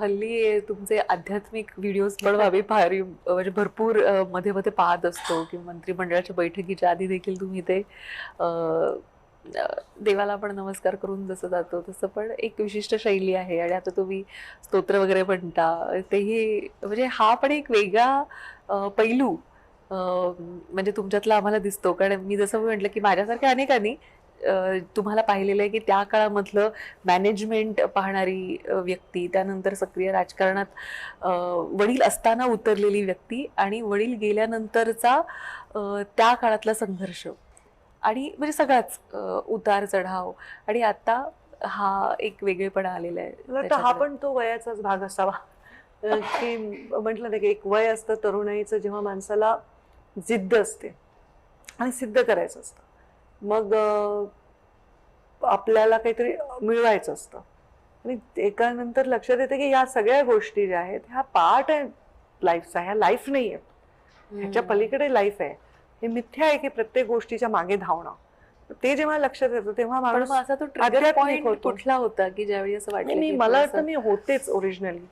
हल्ली तुमचे आध्यात्मिक व्हिडिओज पण आम्ही भारी म्हणजे भरपूर मध्ये मध्ये पाहत असतो किंवा मंत्रिमंडळाच्या बैठकीच्या आधी देखील तुम्ही ते अ, अ, देवाला पण नमस्कार करून जसं जातो तसं पण एक विशिष्ट शैली आहे आणि आता तुम्ही स्तोत्र वगैरे म्हणता तेही म्हणजे हा पण एक वेगळा पैलू म्हणजे तुमच्यातला आम्हाला दिसतो. कारण मी जसं म्हटलं की माझ्यासारख्या अनेकांनी तुम्हाला पाहिलेलं आहे की त्या काळामधलं मॅनेजमेंट पाहणारी व्यक्ती, त्यानंतर सक्रिय राजकारणात अ, वडील असताना उतरलेली व्यक्ती आणि वडील गेल्यानंतरचा त्या काळातला संघर्ष आणि म्हणजे सगळाच उतार चढाव आणि आता हा एक वेगळेपणा आलेला आहे मला वाटतं हा त्याच्याकडे. पण तो वयाचाच भाग असावा. की म्हटलं ना की एक वय असतं तरुणाईचं, जेव्हा माणसाला जिद्द असते आणि सिद्ध करायचं असतं. मग आपल्याला काहीतरी मिळवायचं असतं आणि एकानंतर लक्षात येतं की या सगळ्या गोष्टी ज्या आहेत ह्या पार्ट आहे लाईफचा, ह्या लाईफ नाही आहे, ह्याच्या पलीकडे लाईफ आहे. हे मिथ्या आहे की प्रत्येक गोष्टीच्या मागे धावणं. ते जेव्हा लक्षात येतं तेव्हा पण माणूस मग असा तो ट्रिगर आध्यात्मिक पॉइंट होतो. कुठला होता की ज्यावेळी असं नाही, वाटलं मी की मला थोडंसं वाटतं मी होतेच ओरिजिनली.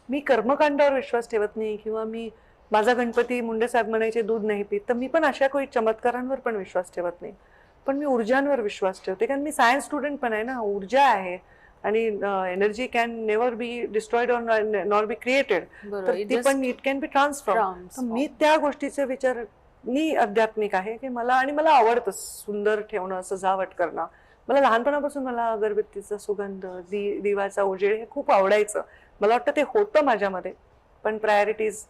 मी कर्मकांडावर विश्वास ठेवत नाही किंवा मी माझा गणपती मुंडे साहेब म्हणायचे दूध नाही पीत, तर मी पण अशा काही चमत्कारांवर पण विश्वास ठेवत नाही. पण मी ऊर्जांवर विश्वास ठेवते, कारण मी सायन्स स्टुडंट पण आहे ना. ऊर्जा आहे आणि energy can never B destroyed or nor be created. तर ती पण इट कॅन बी ट्रान्सफॉर्म. तर मी त्या गोष्टीचे विचार, मी आध्यात्मिक आहे की मला, आणि मला आवडतं सुंदर ठेवणं, सजावट करणं. मला लहानपणापासून मला अगरबत्तीचा सुगंध, दिवाचा उजेड हे खूप आवडायचं. मला वाटतं ते होतं माझ्यामध्ये, पण प्रायोरिटीज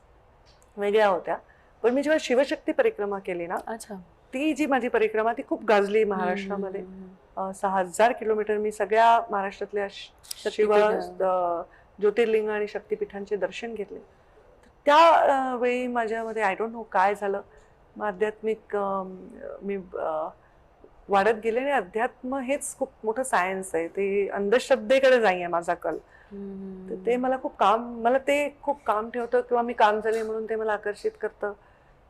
वेगळ्या होत्या. पण मी जेव्हा शिवशक्ती परिक्रमा केली ना, अच्छा. ती जी माझी परिक्रमा ती खूप गाजली महाराष्ट्रामध्ये. 6,000 किलोमीटर मी सगळ्या महाराष्ट्रातल्या शिव ज्योतिर्लिंग आणि शक्तिपीठांचे दर्शन घेतले. त्या वेळी माझ्यामध्ये आय डोंट नो काय झालं, मग आध्यात्मिक मी वाढत गेले. आणि अध्यात्म हेच खूप मोठं सायन्स आहे, ते अंधश्रद्धेकडे जाईये माझा कल. तर ते मला खूप मला ते खूप काम ठेवतं, किंवा मी काम झाले म्हणून ते मला आकर्षित करतं.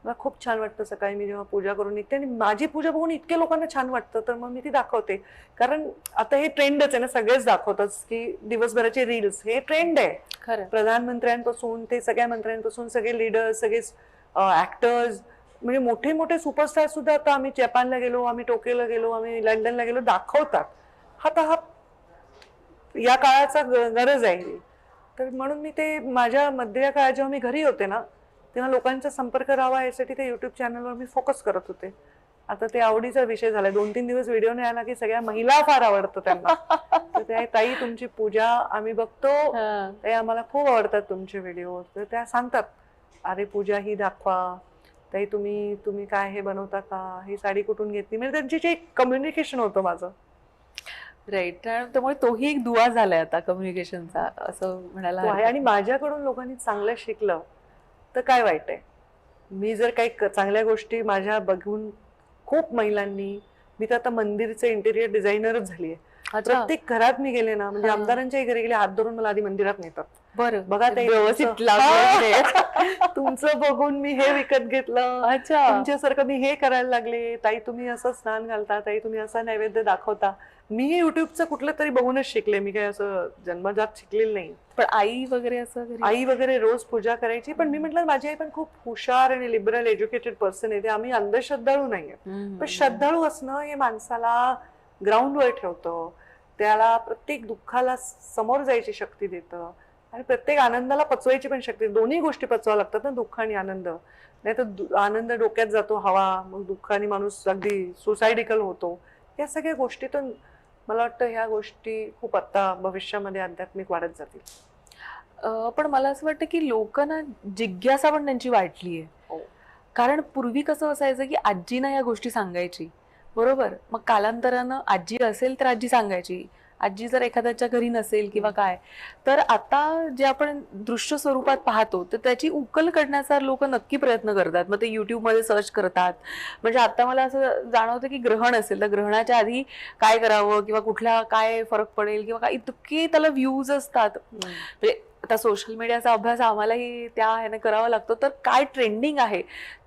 मला खूप छान वाटतं सकाळी मी जेव्हा पूजा करून निघते, आणि माझी पूजा बघून इतके लोकांना छान वाटतं, तर मग मी ती दाखवते. कारण आता हे ट्रेंडच आहे ना, सगळेच दाखवतात की दिवसभराचे रील्स हे ट्रेंड आहे. खरं. प्रधानमंत्र्यांपासून ते सगळ्या मंत्र्यांपासून सगळे लीडर्स, सगळे ऍक्टर्स, म्हणजे मोठे मोठे सुपरस्टार सुद्धा, आता आम्ही जपानला गेलो, आम्ही टोकियोला गेलो, आम्ही लंडनला गेलो, दाखवतात. हा या काळाचा गरज आहे. तर म्हणून मी ते माझ्या मधल्या काळात जेव्हा मी घरी होते ना, तेव्हा लोकांचा संपर्क राहावा यासाठी ते युट्यूब चॅनलवर मी फोकस करत होते. आता ते आवडीचा विषय झालाय. 2-3 दिवस व्हिडिओ नाही आला की सगळ्या महिला फार आवडतं त्यांना. तर ते ताई तुमची पूजा आम्ही बघतो, ते आम्हाला खूप आवडतात तुमचे व्हिडिओ. तर त्या सांगतात, अरे पूजा ही दाखवा ताई, तुम्ही काय हे बनवता का, ही साडी कुठून घेतली. म्हणजे त्यांची जे कम्युनिकेशन होतं माझं. राईट. त्यामुळे तोही एक दुवा झालाय आता कम्युनिकेशनचा असं म्हणायला तो आहे. हरकत आणि नाही. माझ्याकडून लोकांनी चांगलं शिकलं तर काय वाईट आहे. मी जर काही चांगल्या गोष्टी माझ्या बघून खूप महिलांनी, मी तर आता मंदिरचे इंटेरियर डिझायनरच झालीये. अच्छा. प्रत्येक घरात मी गेले ना, म्हणजे आमदारांच्याही घरी गेले, हात धरून मला आधी मंदिरात नेतात. बरं. बघा ताई, व्यवस्थित लागलंय. तुमचं बघून मी हे विकत घेतलं, अच्छा. तुमच्यासारखं मी हे करायला लागले, ताई तुम्ही असं स्नान घालता, ताई तुम्ही असा नैवेद्य दाखवता. मी युट्यूबचं कुठलं तरी बघूनच शिकले, मी काय असं जन्मजात शिकलेलं नाही. पण आई वगैरे असं घरी? आई वगैरे रोज पूजा करायची, पण मी म्हटलं माझी आई पण खूप हुशार आणि लिबरल एज्युकेटेड पर्सन आहे. आम्ही अंधश्रद्धाळू नाहीये. पण श्रद्धाळू असणं हे माणसाला ग्राउंडवर ठेवतं, त्याला प्रत्येक दुःखाला समोर जायची शक्ती देतं, आणि प्रत्येक आनंदाला पचवायची पण शक्ती. दोन्ही गोष्टी पचवावं लागतात ना, दुःख आणि आनंद. नाही तर आनंद डोक्यात जातो हवा, मग दुःखाने माणूस अगदी सुसायडिकल होतो. या सगळ्या गोष्टीतून मला वाटतं ह्या गोष्टी खूप आता भविष्यामध्ये आध्यात्मिक वाढत जातील. पण मला असं वाटतं की लोक ना जिज्ञासा पण त्यांची वाढली आहे. कारण पूर्वी कसं असायचं की आजीना या गोष्टी सांगायची, बरोबर. मग कालांतरानं आजी असेल तर आजी सांगायची, आजी जर एखाद्याच्या घरी नसेल किंवा काय, तर आता जे आपण दृश्य स्वरूपात पाहतो तर त्याची उकल करण्याचा लोक नक्की प्रयत्न करतात. मग ते युट्यूबमध्ये सर्च करतात. म्हणजे आता मला असं जाणवतं की ग्रहण असेल तर ग्रहणाच्या आधी काय करावं किंवा कुठला काय फरक पडेल किंवा काय, इतके त्याला व्ह्यूज असतात. म्हणजे आता सोशल मीडियाचा अभ्यास आम्हालाही त्या ह्याने करावा लागतो. तर काय ट्रेंडिंग आहे,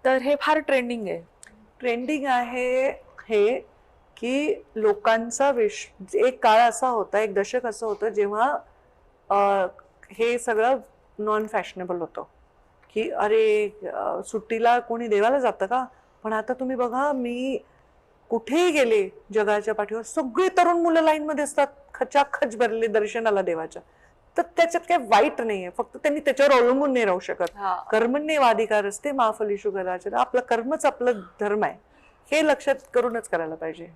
तर हे फार ट्रेंडिंग आहे. ट्रेंडिंग आहे हे की लोकांचा एक काळ असा होता, एक दशक असं होतं जेव्हा हे सगळं नॉन फॅशनेबल होतं की अरे सुट्टीला कोणी देवाला जातं का. पण आता तुम्ही बघा, मी कुठेही गेले जगाच्या पाठीवर सगळी तरुण मुलं लाईन मध्ये असतात, खचाखच भरले दर्शनाला देवाच्या. तर त्याच्यात काही वाईट नाहीये, फक्त त्यांनी त्याच्यावर अवलंबून नाही राहू शकत. कर्मण्येवाधिकार असते मा फलेषु कदाचन. आपलं कर्मच आपलं धर्म आहे, हे लक्षात करूनच करायला पाहिजे.